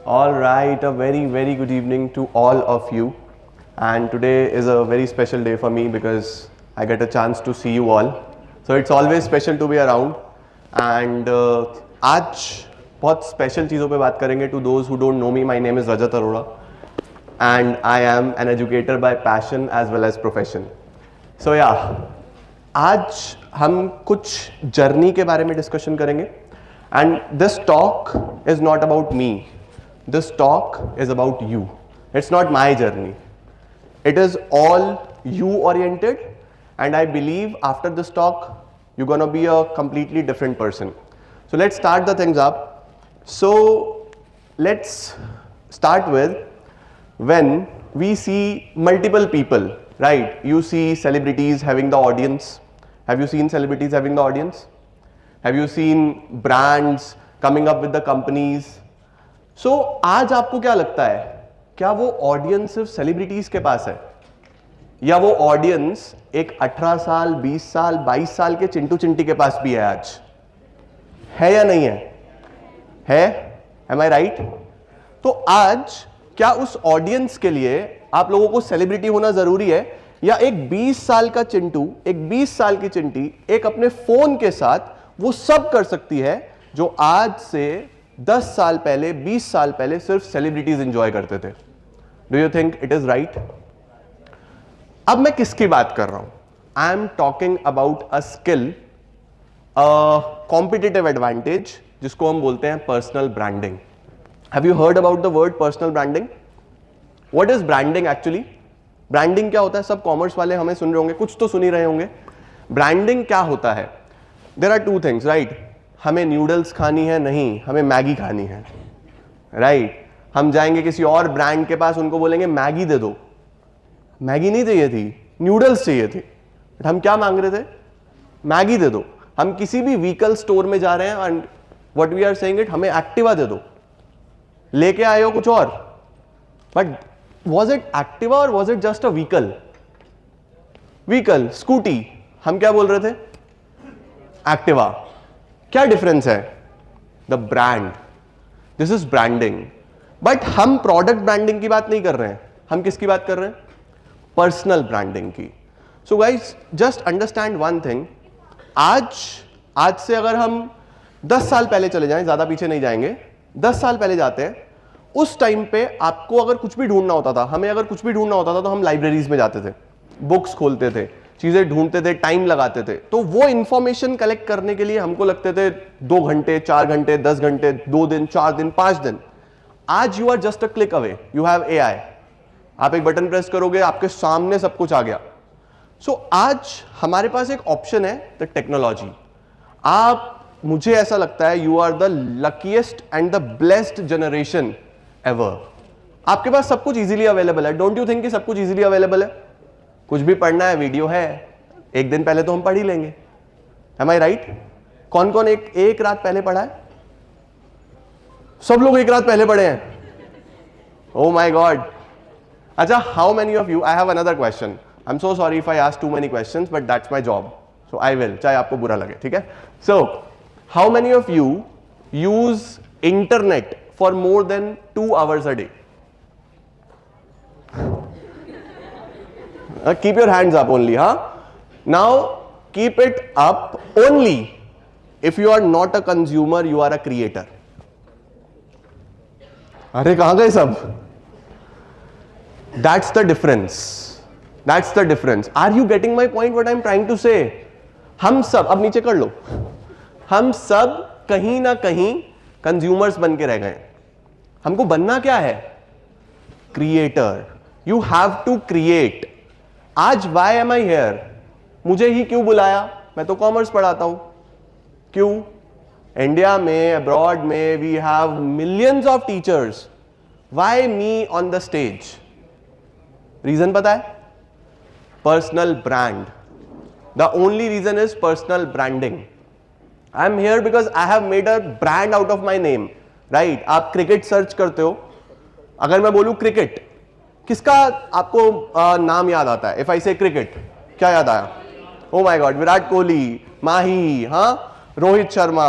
All right, a very good evening to all of you. And today is a very special day for me because I get a chance to see you all. So it's always special to be around. And आज बहुत special चीज़ों पे बात करेंगे. To those who don't know me, my name is Rajat Arora, and I am an educator by passion as well as profession. So yeah, आज हम कुछ journey के बारे में डिस्कशन करेंगे. And this talk is not about me. This talk is about you. It's not my journey. It is all you oriented, and I believe after this talk you're gonna be a completely different person. So let's start the things up. So let's start with when we see multiple people, right? You see celebrities having the audience. Have you seen celebrities having the audience? Have you seen brands coming up with the companies? So आज आपको क्या लगता है, क्या वो audience सिर्फ celebrities के पास है, या वो ऑडियंस एक 18 साल 20 साल 22 साल के चिंटू चिंटी के पास भी है? आज है या नहीं है? Am I right? तो आज क्या उस ऑडियंस के लिए आप लोगों को सेलिब्रिटी होना जरूरी है, या एक 20 साल का चिंटू, एक 20 साल की चिंटी एक अपने फोन के साथ वो सब कर सकती है जो आज से 10 साल पहले 20 साल पहले सिर्फ सेलिब्रिटीज एंजॉय करते थे? Do you think it is right? अब मैं किसकी बात कर रहा हूं? I am talking about a skill, competitive advantage, जिसको हम बोलते हैं personal branding. Have you heard about the word personal branding? What is branding actually? Branding क्या होता है? सब कॉमर्स वाले हमें सुन रहे होंगे, कुछ तो सुन ही रहे होंगे. ब्रांडिंग क्या होता है? There are two things, right? हमें न्यूडल्स खानी है? नहीं, हमें मैगी खानी है, राइट? हम जाएंगे किसी और ब्रांड के पास, उनको बोलेंगे मैगी दे दो. मैगी नहीं चाहिए थी, न्यूडल्स चाहिए थे. बट हम क्या मांग रहे थे? मैगी दे दो. हम किसी भी व्हीकल स्टोर में जा रहे हैं and what we are saying it, हमें एक्टिवा दे दो. लेके आए हो कुछ और, बट वॉज इट एक्टिवा और was it just a vehicle? Vehicle, scooty. हम क्या बोल रहे थे? एक्टिवा. क्या डिफरेंस है? The brand. This is branding. But हम प्रोडक्ट ब्रांडिंग की बात नहीं कर रहे हैं. हम किसकी बात कर रहे हैं? पर्सनल ब्रांडिंग की. So guys, just understand one thing. आज से अगर हम 10 साल पहले चले जाएं, ज्यादा पीछे नहीं जाएंगे, 10 साल पहले जाते हैं, उस टाइम पे आपको अगर कुछ भी ढूंढना होता था, हमें अगर कुछ भी ढूंढना होता था, तो हम लाइब्रेरीज में जाते थे, बुक्स खोलते थे, चीजें ढूंढते थे, टाइम लगाते थे. तो वो इंफॉर्मेशन कलेक्ट करने के लिए हमको लगते थे 2 घंटे 4 घंटे 10 घंटे 2 दिन 4 दिन 5 दिन. आज you are just a click away. You have AI. आप एक बटन प्रेस करोगे, आपके सामने सब कुछ आ गया. सो आज हमारे पास एक ऑप्शन है, द टेक्नोलॉजी. मुझे ऐसा लगता है you are the luckiest and the blessed generation ever. आपके पास सब कुछ इजीली अवेलेबल है. डोंट यू थिंक कि सब कुछ इजीली अवेलेबल है? कुछ भी पढ़ना है, वीडियो है, एक दिन पहले तो हम पढ़ ही लेंगे. Am I right? कौन कौन एक रात पहले पढ़ा है? सब लोग एक रात पहले पढ़े हैं. Oh my God. अच्छा, how many of you? I have another question. I'm so sorry if I ask too many questions, but that's my job. So I will. चाहे आपको बुरा लगे, ठीक है? So, how many of you use internet for more than 2 hours a day? Keep your hands up only, huh? Now keep it up only if you are not a consumer, you are a creator. अरे कहाँ गए सब? That's the difference. That's the difference. Are you getting my point? What I'm trying to say? हम सब, अब नीचे कर लो, हम सब कहीं ना कहीं कंज्यूमर्स बन के रह गए. हमको बनना क्या है? Creator. You have to create. आज why am I here? मुझे ही क्यों बुलाया? मैं तो कॉमर्स पढ़ाता हूं. क्यों? इंडिया में, अब्रॉड में, we have millions of teachers. Why me on the stage? Reason पता है? Personal brand. The only reason is personal branding. I am here because I have made a brand out of my name. Right? आप cricket search करते हो, अगर मैं बोलूं cricket, किसका आपको नाम याद आता है? इफ आई से क्रिकेट, क्या याद आया? Oh my god, Virat Kohli, Mahi, हाँ, रोहित शर्मा.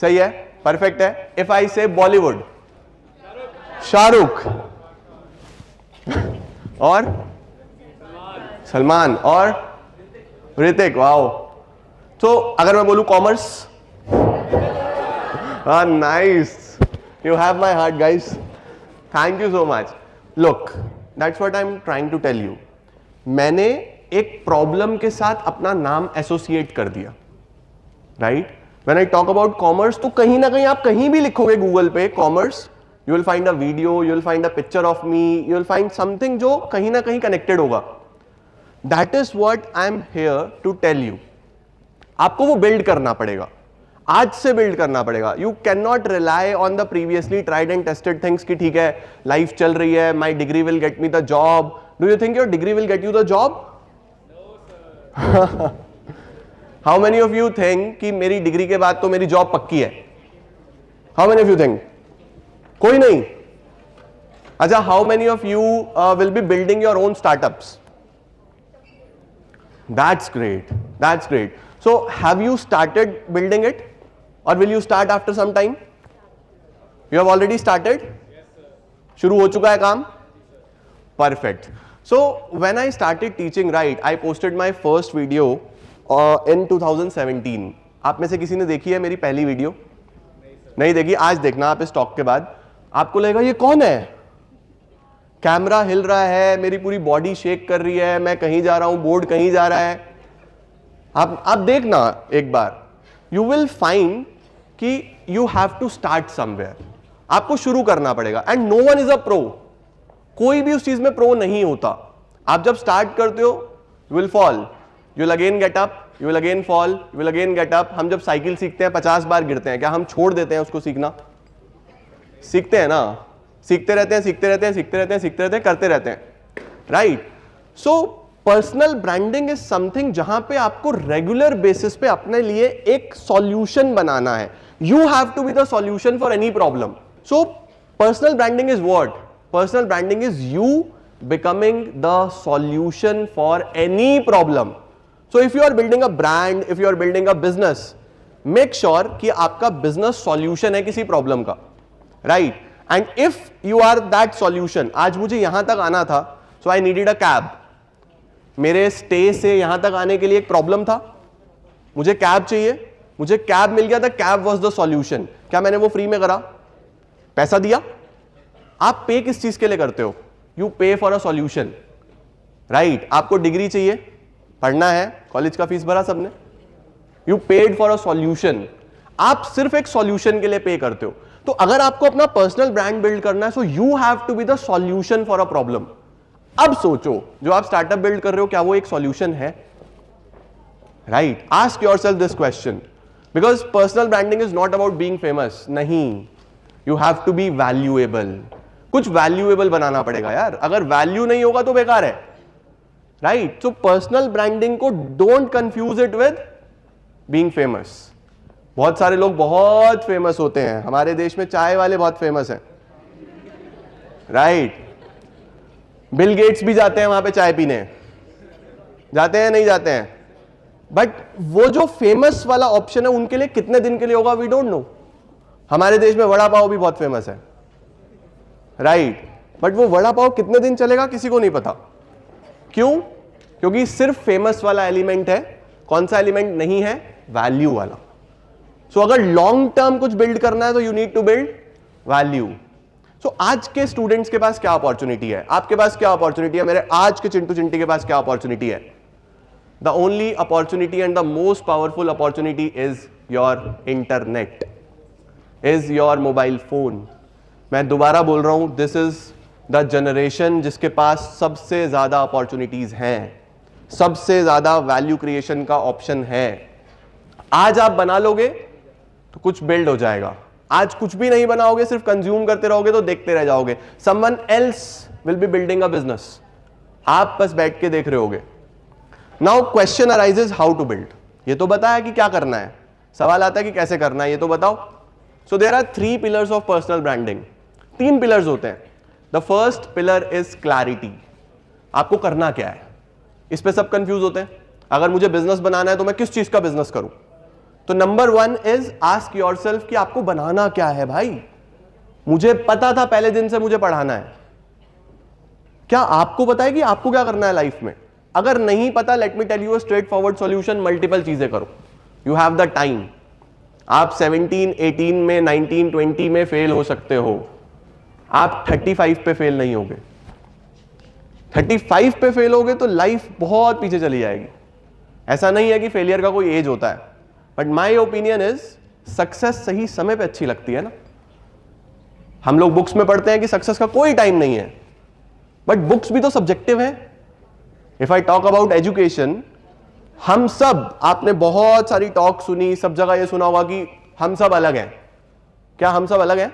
सही है, परफेक्ट है. इफ आई से बॉलीवुड, शाहरुख और सलमान और ऋतिक। वाओ। तो अगर मैं बोलूं commerce, nice, you have my heart guys, thank you so much. Look, that's what I am trying to tell you. मैंने एक प्रॉब्लम के साथ अपना नाम एसोसिएट कर दिया, right? When I talk about commerce, तो कहीं ना कहीं आप कहीं भी लिखोगे गूगल पे commerce, you will find a video, you will find a picture of me, you will find something जो कहीं ना कहीं कनेक्टेड होगा। That is what I am here to tell you. आपको वो बिल्ड करना पड़ेगा, आज से बिल्ड करना पड़ेगा। You can not rely on the previously tried and tested things कि ठीक है लाइफ चल रही है, my degree will get me the job. Do you think your degree will get you the job? How many of you think कि मेरी degree के बाद तो मेरी जॉब पक्की है? How many of you think? कोई नहीं। अच्छा, how many of you will be building your own startups? That's great. That's great. So, have you started building it, or will you start after some time? You have already started? Yes, sir. शुरू हो चुका है काम? Perfect. So, when I started teaching, right, I posted my first video in 2017. आप में से किसी ने देखी है मेरी पहली वीडियो? नहीं देखी? आज देखना आप इस टॉक के बाद। आपको लगेगा ये कौन है? कैमरा हिल रहा है, मेरी पूरी बॉडी शेक कर रही है, मैं कहीं जा रहा हूं, बोर्ड कहीं जा रहा है। आप देखना एक बार, यू विल फाइंड कि you have to start somewhere. आपको शुरू करना पड़ेगा, and no one is a pro. कोई भी उस चीज में प्रो नहीं होता। आप जब स्टार्ट करते हो, you will fall, you will again get up, you will again fall, you will again get up. हम जब साइकिल सीखते हैं 50 बार गिरते हैं, क्या हम छोड़ देते हैं उसको सीखना? सीखते हैं ना, सीखते रहते हैं, सीखते रहते हैं, सीखते रहते हैं, सीखते रहते हैं, करते रहते हैं, right? So personal branding is something जहां पे आपको रेगुलर बेसिस पे अपने लिए एक सॉल्यूशन बनाना है। You have to be the solution for any problem. So personal branding is what? Personal branding is you becoming the solution for any problem. So if you are building a brand, if you are building a business, make sure कि आपका business solution है किसी problem का, right? And if you are that solution, आज मुझे यहां तक आना था, so I needed a cab. मेरे स्टे से यहां तक आने के लिए एक प्रॉब्लम था, मुझे कैब चाहिए, मुझे कैब मिल गया था, कैब वॉज द सॉल्यूशन। क्या मैंने वो फ्री में करा? पैसा दिया? आप पे किस चीज के लिए करते हो? यू पे फॉर अ सॉल्यूशन, राइट? आपको डिग्री चाहिए, पढ़ना है, कॉलेज का फीस भरा सबने, you paid for a solution. आप सिर्फ एक सॉल्यूशन के लिए पे करते हो। तो अगर आपको अपना पर्सनल ब्रांड बिल्ड करना है, so you have to be the solution for a problem. अब सोचो, जो आप स्टार्टअप बिल्ड कर रहे हो, क्या वो एक सॉल्यूशन है? Right? Ask yourself this question, because personal branding is not about being famous. नहीं, you have to be valuable. कुछ वैल्यूएबल बनाना पड़ेगा यार, अगर वैल्यू नहीं होगा तो बेकार है, राइट? सो पर्सनल ब्रांडिंग को don't confuse it with being famous. बहुत सारे लोग बहुत फेमस होते हैं, हमारे देश में चाय वाले बहुत फेमस हैं, राइट? बिल गेट्स भी जाते हैं वहां पे चाय पीने, जाते हैं नहीं जाते हैं? बट वो जो फेमस वाला ऑप्शन है उनके लिए कितने दिन के लिए होगा, वी डोंट नो। हमारे देश में वड़ा पाव भी बहुत फेमस है, राइट? बट वो वड़ा पाव कितने दिन चलेगा किसी को नहीं पता। क्यों? क्योंकि सिर्फ फेमस वाला एलिमेंट है। कौन सा एलिमेंट नहीं है? वैल्यू वाला। सो अगर लॉन्ग टर्म कुछ बिल्ड करना है तो you need to build value. So आज के स्टूडेंट्स के पास क्या अपॉर्चुनिटी है? आपके पास क्या अपॉर्चुनिटी है? मेरे आज के चिंटू चिंटी के पास क्या अपॉर्चुनिटी है? The only opportunity and the most powerful opportunity is your internet, is your mobile phone. मैं दोबारा बोल रहा हूं, दिस इज द जनरेशन जिसके पास सबसे ज्यादा अपॉर्चुनिटीज हैं, सबसे ज्यादा वैल्यू क्रिएशन का ऑप्शन है। आज आप बना लोगे तो कुछ बिल्ड हो जाएगा। आज कुछ भी नहीं बनाओगे, सिर्फ कंज्यूम करते रहोगे तो देखते रह जाओगे। Someone else will be building a business, आप बस बैठ के देख रहे होगे। Now question arises how to build. ये तो बताया कि क्या करना है, सवाल आता है कि कैसे करना है, ये तो बताओ। So there are 3 pillars of personal branding. 3 pillars होते हैं। The first pillar is clarity. आपको करना क्या है? इस पे सब कंफ्यूज होते हैं। अगर मुझे बिजनेस बनाना है तो मैं किस चीज का बिजनेस करूं? तो नंबर 1 इज आस्क योरसेल्फ कि आपको बनाना क्या है भाई। मुझे पता था पहले दिन से मुझे पढ़ाना है। क्या आपको पता है कि आपको क्या करना है लाइफ में? अगर नहीं पता, let me tell you a straight forward solution, multiple चीजें करो। You have the time. आप 17, 18 में, 19, 20 में फेल हो सकते हो, आप 35 पे फेल नहीं होगे। 35 पे फेल होगे तो लाइफ बहुत पीछे चली जाएगी। ऐसा नहीं है कि फेलियर का कोई एज होता है, but my opinion is success सही समय पे अच्छी लगती है ना। हम लोग बुक्स में पढ़ते हैं कि सक्सेस का कोई टाइम नहीं है, बट बुक्स भी तो सब्जेक्टिव है। If I talk about education, हम सब, आपने बहुत सारी टॉक सुनी, सब जगह ये सुना होगा कि हम सब अलग हैं। क्या हम सब अलग हैं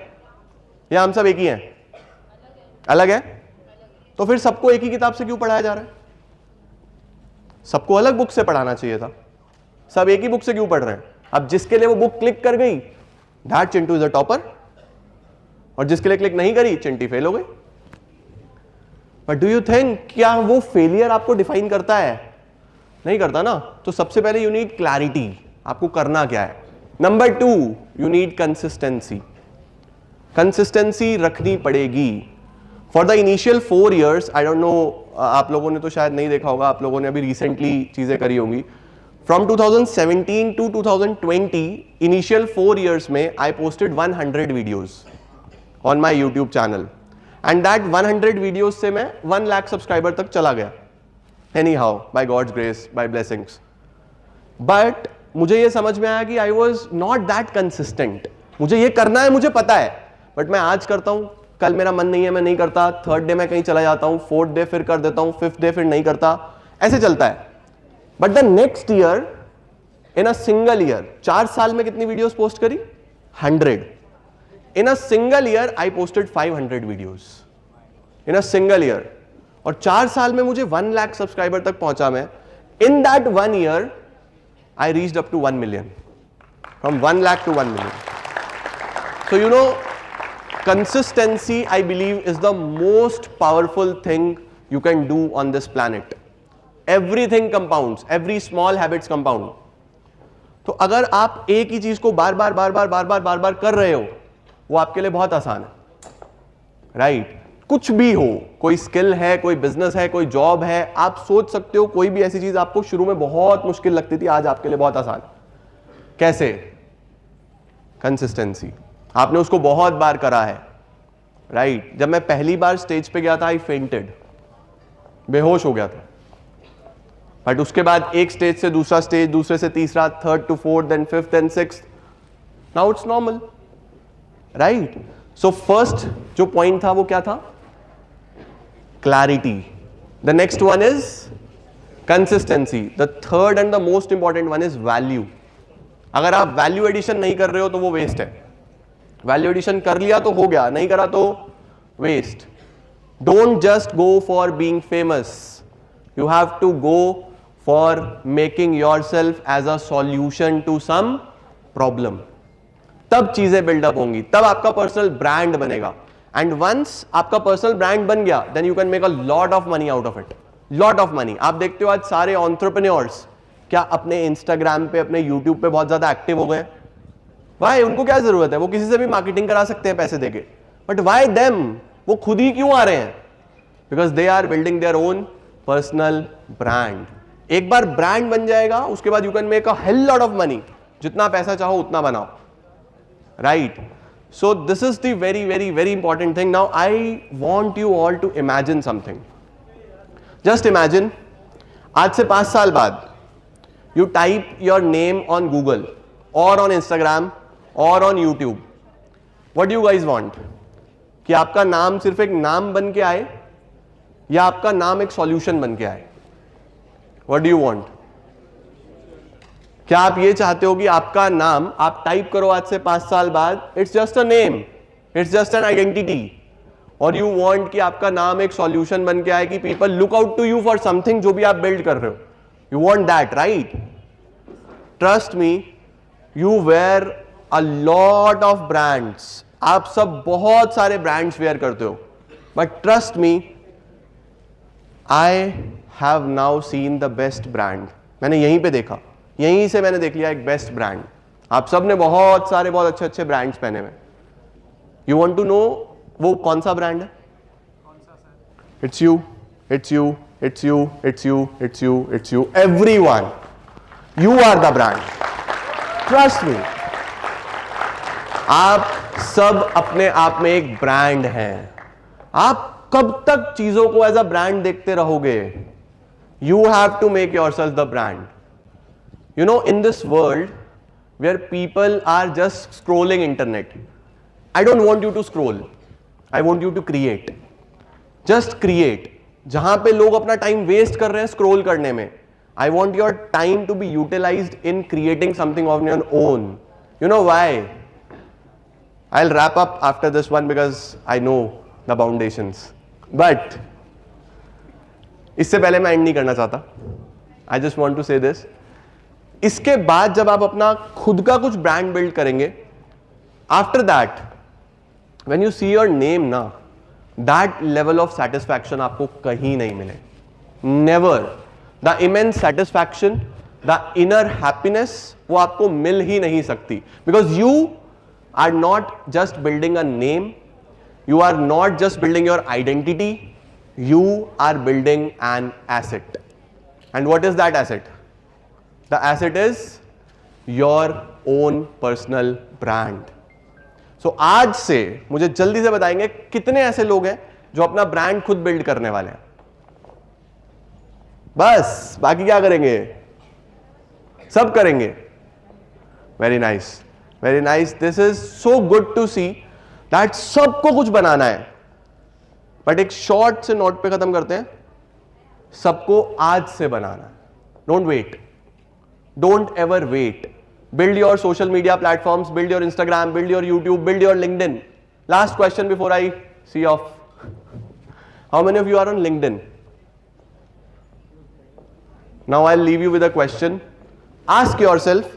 या हम सब एक ही हैं? अलग है। तो फिर सबको एक ही किताब से क्यों पढ़ाया जा रहा है? सबको अलग बुक से पढ़ाना चाहिए था। सब एक ही बुक से क्यों पढ़ रहे हैं? अब जिसके लिए वो बुक क्लिक कर गई, that Chintu is a topper, और जिसके लिए क्लिक नहीं करी, चिंटी फेल हो गई। बट डू यू थिंक क्या वो फेलियर आपको डिफाइन करता है? नहीं करता ना। तो सबसे पहले यू नीड क्लैरिटी, आपको करना क्या है। Number 2, you need consistency. Consistency रखनी पड़ेगी for the initial 4 years। I don't know, आप लोगों ने तो शायद नहीं देखा होगा, आप लोगों ने अभी रिसेंटली चीजें करी होंगी। फ्रॉम 2017 to 2020, इनिशियल 4 years में I posted 100 videos on my YouTube channel, and that 100 videos से मैं 1 लाख सब्सक्राइबर तक चला गया, anyhow, by God's grace, by blessings. But मुझे ये समझ में आया कि I was not that consistent. मुझे ये करना है, मुझे पता है, बट मैं आज करता हूं, कल मेरा मन नहीं है, मैं नहीं करता, 3rd डे मैं कहीं चला जाता हूं, 4th डे फिर कर देता हूं, 5th डे फिर नहीं करता, ऐसे चलता है। But the next year, in a single year, 4 साल में कितनी वीडियोस पोस्ट करी? 100। In a single year I posted 500 videos in a single year, और 4 साल में मुझे 1 लाख सब्सक्राइबर तक पहुंचा मैं। In that 1 year I reached up to 1 million, from 1 lakh to 1 million. So you know, consistency, I believe, is the most powerful thing you can do on this planet. Everything compounds, every small habits compound. तो अगर आप एक ही चीज को बार बार कर रहे हो, वो आपके लिए बहुत आसान है, राइट? कुछ भी हो, कोई स्किल है, कोई बिजनेस है, कोई जॉब है, आप सोच सकते हो कोई भी ऐसी चीज आपको शुरू में बहुत मुश्किल लगती थी, आज आपके लिए बहुत आसान। कैसे? कंसिस्टेंसी। आपने उसको बहुत बार करा है, राइट? जब मैं पहली बार स्टेज पे गया था, आई फेंटेड, बेहोश हो गया था। बट उसके बाद एक स्टेज से दूसरा स्टेज, दूसरे से तीसरा, 3rd to 4th, then 5th and 6th, now it's normal, right? So first जो पॉइंट था वो क्या था? Clarity. The next one is consistency. The third and the most important one is value. अगर आप वैल्यू एडिशन नहीं कर रहे हो तो वो वेस्ट है। वैल्यू एडिशन कर लिया तो हो गया, नहीं करा तो waste. Don't just go for being famous, you have to go for making yourself as a solution to some problem. तब चीजें बिल्डअप होंगी, तब आपका पर्सनल ब्रांड बनेगा। एंड वंस आपका पर्सनल ब्रांड बन गया, then you can make a lot of money out of it, lot of money. आप देखते हो आज सारे एंटरप्रेन्योर्स क्या अपने इंस्टाग्राम पे, अपने यूट्यूब पे बहुत ज्यादा एक्टिव हो गए। वाई? उनको क्या जरूरत है? वो किसी से भी मार्केटिंग करा सकते हैं पैसे देके, बट वाई देम? वो खुद ही क्यों आ रहे हैं? Because they are building their own personal brand. एक बार ब्रांड बन जाएगा, उसके बाद you can make a hell lot of money, जितना पैसा चाहो उतना बनाओ, right? So this is the very very very important thing. Now I want you all to imagine something. Just imagine, आज से 5 साल बाद you type your name on Google or on Instagram or on YouTube. What do you guys want? कि आपका नाम सिर्फ एक नाम बन के आए या आपका नाम एक सॉल्यूशन बन के आए? What do you want? क्या आप ये चाहते हो कि आपका नाम आप टाइप करो आज से 5 साल बाद, it's just a name, it's just an identity, और यू वांट कि आपका नाम एक सॉल्यूशन बन के आए, कि people look out to you for something जो भी आप बिल्ड कर रहे हो? You want that, right? Trust me, you wear a lot of brands. आप सब बहुत सारे ब्रांड्स वेयर करते हो, but trust me, I have now seen the best brand. मैंने यहीं पे देखा, यहीं से मैंने देख लिया एक बेस्ट ब्रांड. आप सब ने बहुत सारे बहुत अच्छे अच्छे ब्रांड्स पहने हुए, यू वॉन्ट टू नो वो कौन सा ब्रांड है? It's you, it's you, it's you, it's you, it's you, it's you, everyone. You are the brand. Trust me. आप सब अपने आप में एक ब्रांड हैं. आप कब तक चीजों को एज अ ब्रांड देखते रहोगे? You have to make yourself the brand. You know, in this world where people are just scrolling internet, I don't want you to scroll, I want you to create. Just create. जहां पे लोग अपना time waste कर रहे हैं scroll करने में, I want your time to be utilized in creating something of your own. You know why? I'll wrap up after this one because I know the foundations. But इससे पहले मैं and नहीं करना चाहता. I just want to say this. इसके बाद जब आप अपना खुद का कुछ ब्रांड बिल्ड करेंगे, after that, when you see your name ना, that level of satisfaction आपको कहीं नहीं मिले. Never. The immense satisfaction, the inner happiness, वो आपको मिल ही नहीं सकती. Because you are not just building a name, you are not just building your identity, you are building an asset. And what is that asset? The asset is your own personal brand. So आज से मुझे जल्दी से बताएंगे कितने ऐसे लोग हैं जो अपना ब्रांड खुद बिल्ड करने वाले हैं. बस बाकी क्या करेंगे? सब करेंगे. Very nice. Very nice. This is so good to see that सबको कुछ बनाना है. बट एक शॉर्ट से नोट पे खत्म करते हैं. सबको आज से बनाना है. Don't wait. Don't ever wait. Build your social media platforms, build your Instagram, build your YouTube, build your LinkedIn. Last question before I see off. How many of you are on LinkedIn? Now I'll leave you with a question. Ask yourself,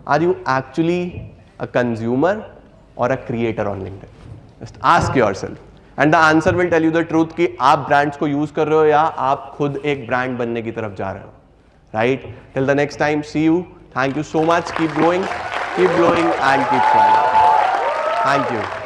are you actually a consumer or a creator on LinkedIn? Just ask yourself. And the answer will tell you the truth कि आप brands को use कर रहे हो या आप खुद एक brand बनने की तरफ जा रहे हो. Right? Till the next time, see you. Thank you so much. Keep growing and keep trying. Thank you.